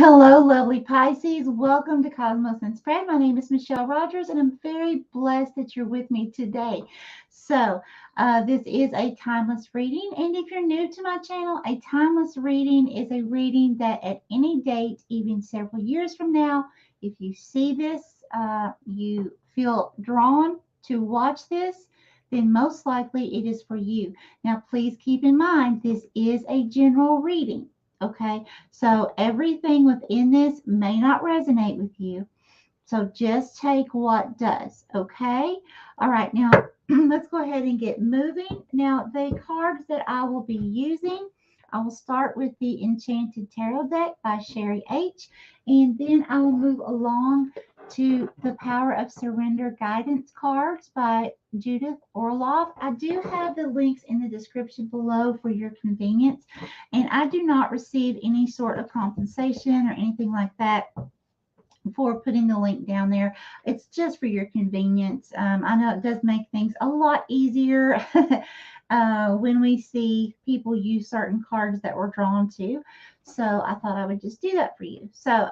Hello, lovely Pisces. Welcome to Cosmos and Spread. My name is Michelle Rogers, and I'm very blessed that you're with me today. So, this is a timeless reading, and if you're new to my channel, a timeless reading is a reading that at any date, even several years from now, if you see this, you feel drawn to watch this, then most likely it is for you. Now, please keep in mind, this is a general reading. Okay, so everything within this may not resonate with you. So just take what does. Okay. All right. Now let's go ahead and get moving. Now, the cards that I will be using, I will start with the Enchanted Tarot deck by Sherry H. And then I will move along to the Power of Surrender guidance cards by Judith Orloff. I do have the links in the description below for your convenience, and I do not receive any sort of compensation or anything like that for putting the link down there. It's just for your convenience. I know it does make things a lot easier when we see people use certain cards that we're drawn to. So I thought I would just do that for you. So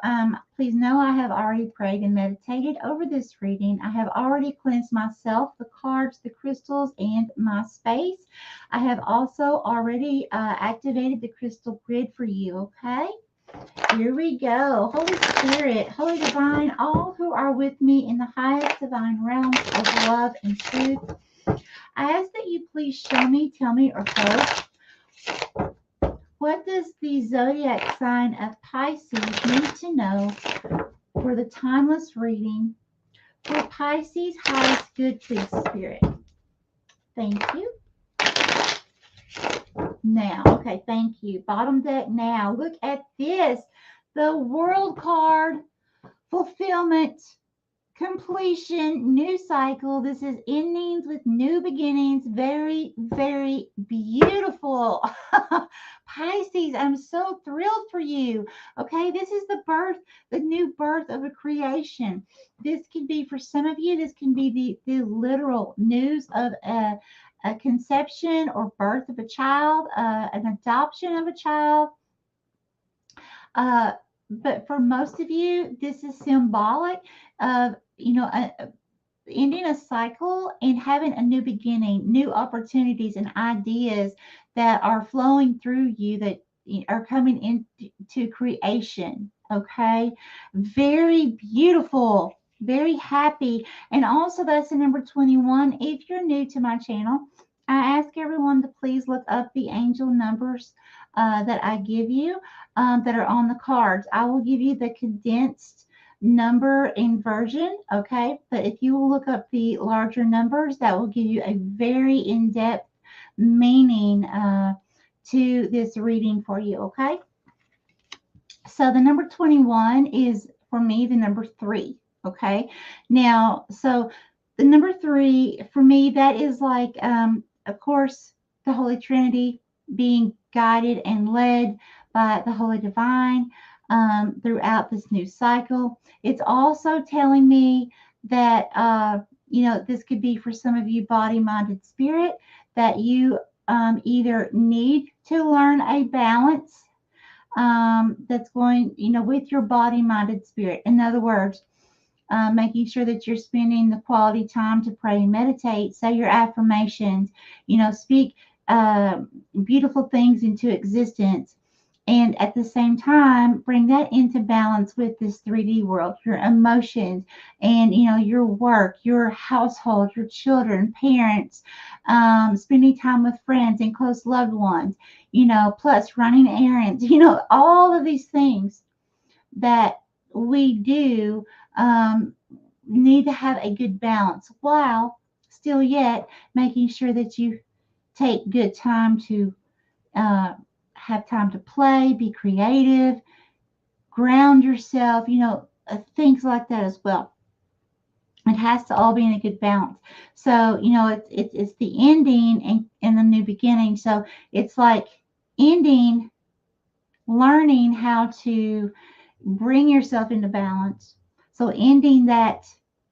please know I have already prayed and meditated over this reading. I have already cleansed myself, the cards, the crystals, and my space. I have also already activated the crystal grid for you, okay? Here we go. Holy Spirit, Holy Divine, all who are with me in the highest divine realms of love and truth, I ask that you please show me, tell me, or both, what does the zodiac sign of Pisces need to know for the timeless reading for Pisces' highest good, please, Spirit? Thank you. Now, okay, thank you. Bottom deck now. Look at this. The World card, fulfillment, completion, new cycle. This is endings with new beginnings. Very, very beautiful. Pisces, I'm so thrilled for you. Okay, this is the birth, the new birth of a creation. This can be, for some of you, this can be the literal news of a conception or birth of a child, an adoption of a child. But for most of you, this is symbolic of, ending a cycle and having a new beginning, new opportunities and ideas that are flowing through you that are coming into creation. Okay, very beautiful, very happy. And also, that's the number 21. If you're new to my channel, I ask everyone to please look up the angel numbers that I give you that are on the cards. I will give you the condensed number and version, okay? But if you will look up the larger numbers, that will give you a very in-depth meaning to this reading for you, okay? So the number 21 is, for me, the number 3, okay? Now, so the number 3, for me, that is like, of course, the Holy Trinity being guided and led by the Holy Divine throughout this new cycle. It's also telling me that, this could be for some of you body, mind, and spirit, that you either need to learn a balance that's going, with your body, mind, and spirit. In other words, making sure that you're spending the quality time to pray and meditate, say your affirmations, speak beautiful things into existence, and at the same time bring that into balance with this 3D world, your emotions, and your work, your household, your children, parents, spending time with friends and close loved ones, plus running errands, all of these things that we do need to have a good balance, while still yet making sure that you take good time to have time to play, be creative, ground yourself, things like that as well. It has to all be in a good balance. So, it's the ending and the new beginning. So it's like ending, learning how to bring yourself into balance. So ending that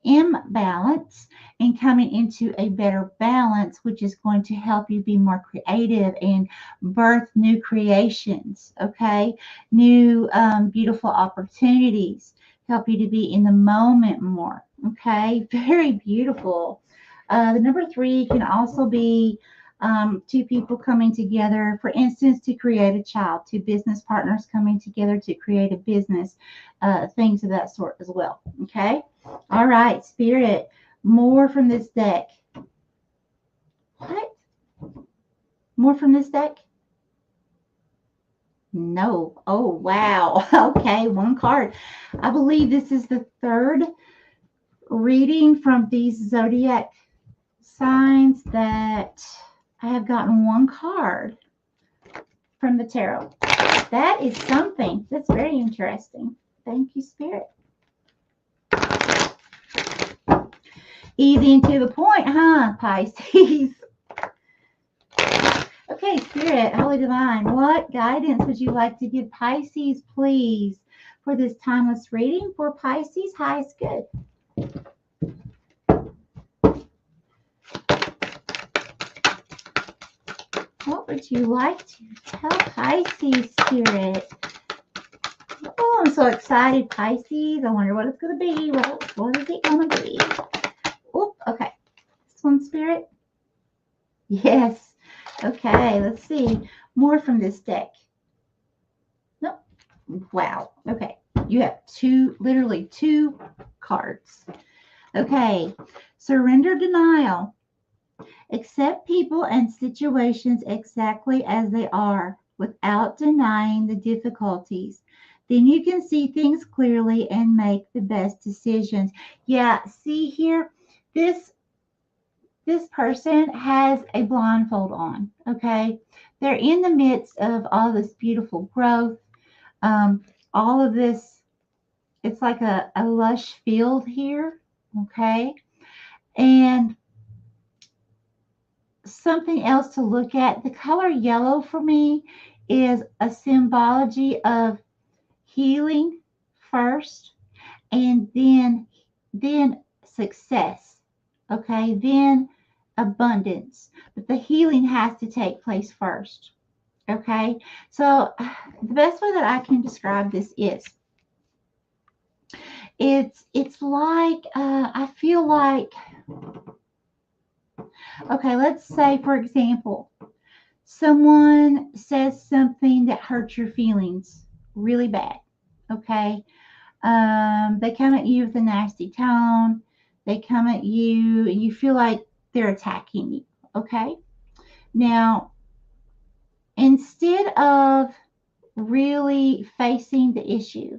imbalance and coming into a better balance, which is going to help you be more creative and birth new creations, okay? New beautiful opportunities, help you to be in the moment more, okay? Very beautiful. The number 3 can also be two people coming together, for instance, to create a child, two business partners coming together to create a business, things of that sort as well, okay? All right, Spirit, more from this deck. What? More from this deck? No. Oh, wow. Okay, one card. I believe this is the third reading from these zodiac signs that I have gotten one card from the tarot. That is something. That's very interesting. Thank you, Spirit. Easy and to the point, huh, Pisces? Okay, Spirit, Holy Divine, what guidance would you like to give Pisces, please, for this timeless reading for Pisces? High is good. What would you like to tell Pisces, Spirit? Oh, I'm so excited, Pisces. I wonder what it's going to be. What is it going to be? Oop, okay. This one, Spirit? Yes. Okay, let's see. More from this deck. Nope. Wow. Okay. You have literally two cards. Okay. Surrender, denial. Accept people and situations exactly as they are without denying the difficulties. Then you can see things clearly and make the best decisions. Yeah, see here, this person has a blindfold on, okay? They're in the midst of all this beautiful growth, all of this. It's like a lush field here, okay? And something else to look at, the color yellow for me is a symbology of healing first, and then success, okay? Then abundance. But the healing has to take place first, okay? So the best way that I can describe this is it's like I feel like, okay, let's say for example, someone says something that hurts your feelings really bad, okay? They come at you with a nasty tone. They come at you and you feel like they're attacking you, okay? Now, instead of really facing the issue,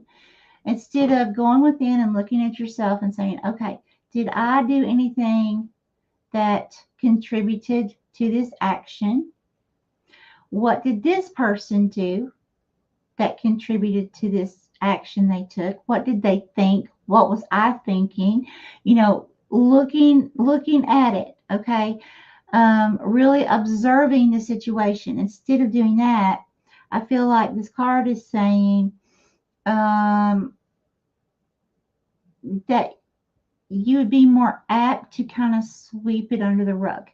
instead of going within and looking at yourself and saying, okay, did I do anything that contributed to this action? What did this person do that contributed to this action they took? What did they think? What was I thinking? You know, looking at it, okay? Really observing the situation. Instead of doing that, I feel like this card is saying that you would be more apt to kind of sweep it under the rug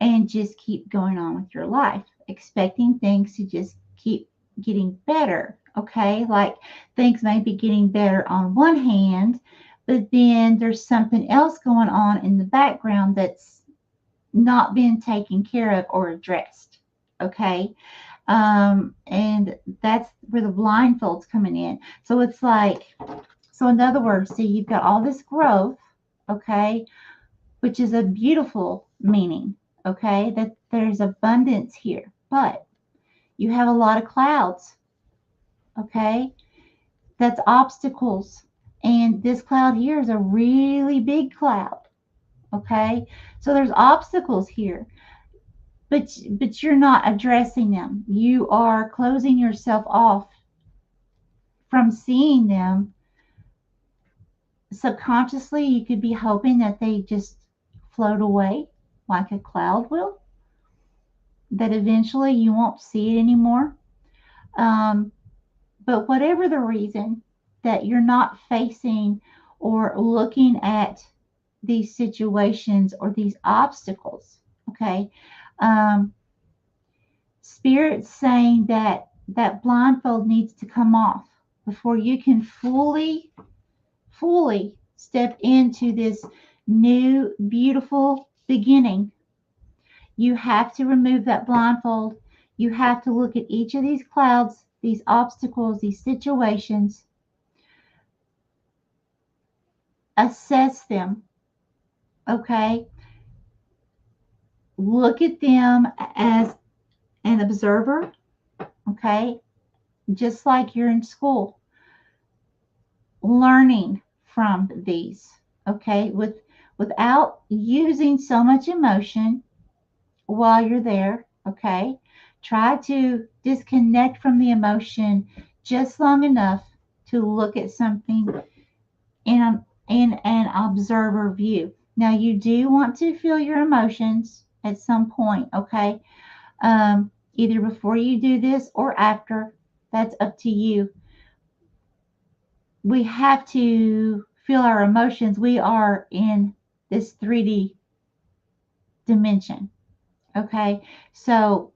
and just keep going on with your life, expecting things to just keep getting better, okay? Like things may be getting better on one hand, but then there's something else going on in the background that's not been taken care of or addressed, okay? And that's where the blindfold's coming in. So it's like, so in other words, see, you've got all this growth, okay, which is a beautiful meaning, okay, that there's abundance here, but you have a lot of clouds, okay, that's obstacles. And this cloud here is a really big cloud, okay, so there's obstacles here, but you're not addressing them. You are closing yourself off from seeing them. Subconsciously, you could be hoping that they just float away like a cloud will, that eventually you won't see it anymore. But whatever the reason that you're not facing or looking at these situations or these obstacles. Okay. Spirit's saying that that blindfold needs to come off before you can fully step into this new, beautiful beginning. You have to remove that blindfold. You have to look at each of these clouds, these obstacles, these situations, assess them. Okay? Look at them as an observer. Okay? Just like you're in school, learning from these. Okay? Without using so much emotion while you're there. Okay? Try to disconnect from the emotion just long enough to look at something in an observer view. Now, you do want to feel your emotions at some point, okay? Either before you do this or after. That's up to you. We have to feel our emotions. We are in this 3D dimension, okay? So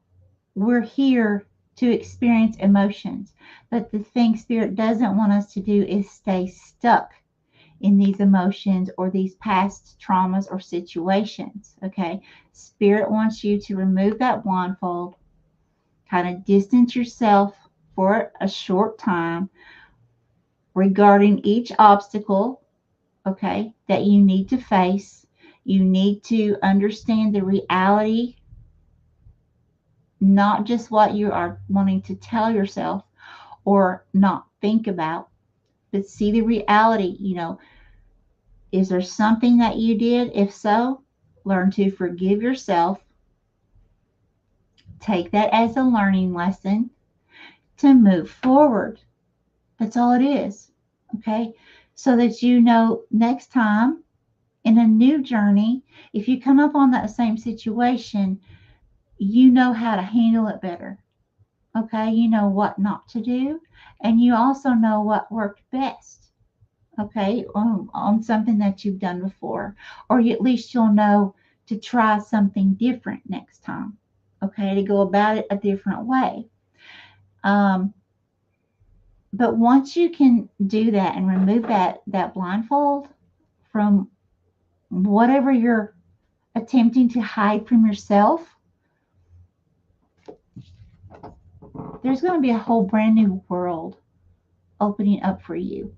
we're here to experience emotions. But the thing Spirit doesn't want us to do is stay stuck in these emotions or these past traumas or situations. Okay. Spirit wants you to remove that blindfold, kind of distance yourself for a short time regarding each obstacle, okay, that you need to face. You need to understand the reality, not just what you are wanting to tell yourself or not think about, but see the reality. Is there something that you did? If so, learn to forgive yourself. Take that as a learning lesson to move forward. That's all it is. Okay? So that you know next time in a new journey, if you come up on that same situation, you know how to handle it better. Okay? You know what not to do, and you also know what worked best. Okay, on something that you've done before, or at least you'll know to try something different next time. Okay, to go about it a different way. But once you can do that and remove that blindfold from whatever you're attempting to hide from yourself, there's going to be a whole brand new world opening up for you.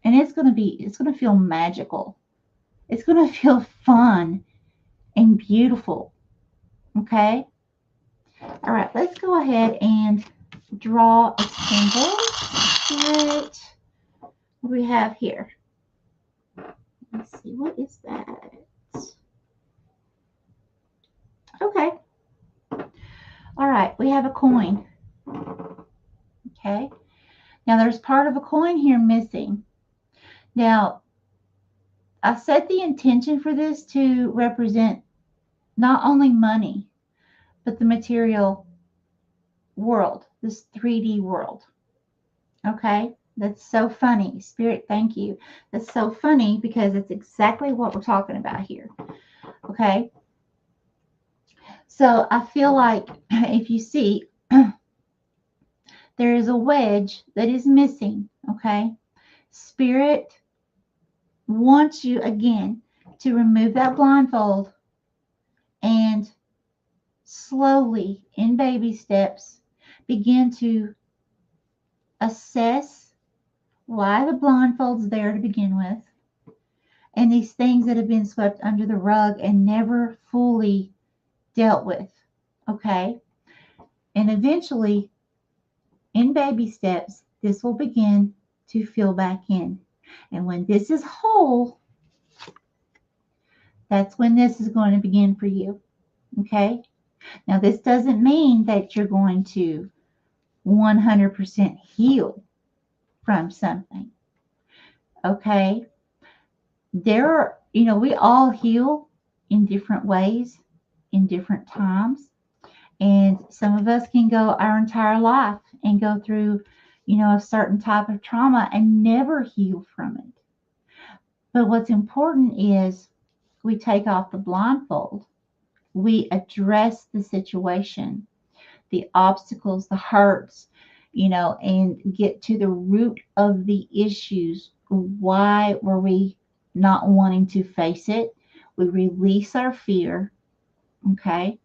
And it's going to feel magical. It's going to feel fun and beautiful. Okay? All right, let's go ahead and draw a symbol. What do we have here? Let's see, what is that? Okay. All right, we have a coin. Okay. Now there's part of a coin here missing. Now, I set the intention for this to represent not only money, but the material world, this 3D world. Okay, that's so funny. Spirit, thank you. That's so funny because it's exactly what we're talking about here. Okay, so I feel like if you see, there is a wedge that is missing. Okay, Spirit wants you again to remove that blindfold and slowly, in baby steps, begin to assess why the blindfold's there to begin with, and these things that have been swept under the rug and never fully dealt with. Okay? And eventually, in baby steps, this will begin to fill back in. And when this is whole, that's when this is going to begin for you. Okay? Now, this doesn't mean that you're going to 100% heal from something. Okay? There are, we all heal in different ways, in different times. And some of us can go our entire life and go through, a certain type of trauma and never heal from it. But what's important is we take off the blindfold. We address the situation, the obstacles, the hurts, and get to the root of the issues. Why were we not wanting to face it? We release our fear, okay?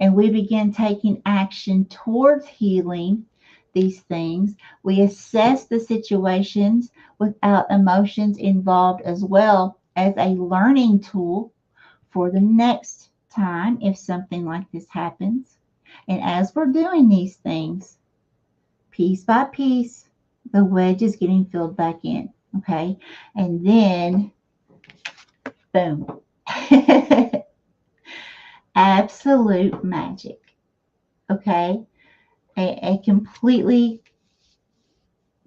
And we begin taking action towards healing these things. We assess the situations without emotions involved, as well as a learning tool for the next time if something like this happens. And as we're doing these things, piece by piece, the wedge is getting filled back in. Okay. And then, boom. Absolute magic. Okay. A completely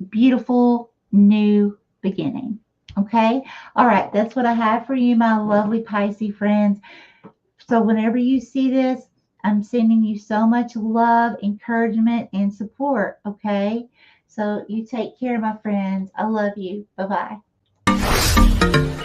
beautiful new beginning. Okay. All right. That's what I have for you, my lovely Pisces friends. So whenever you see this, I'm sending you so much love, encouragement, and support. Okay. So you take care, my friends. I love you. Bye bye.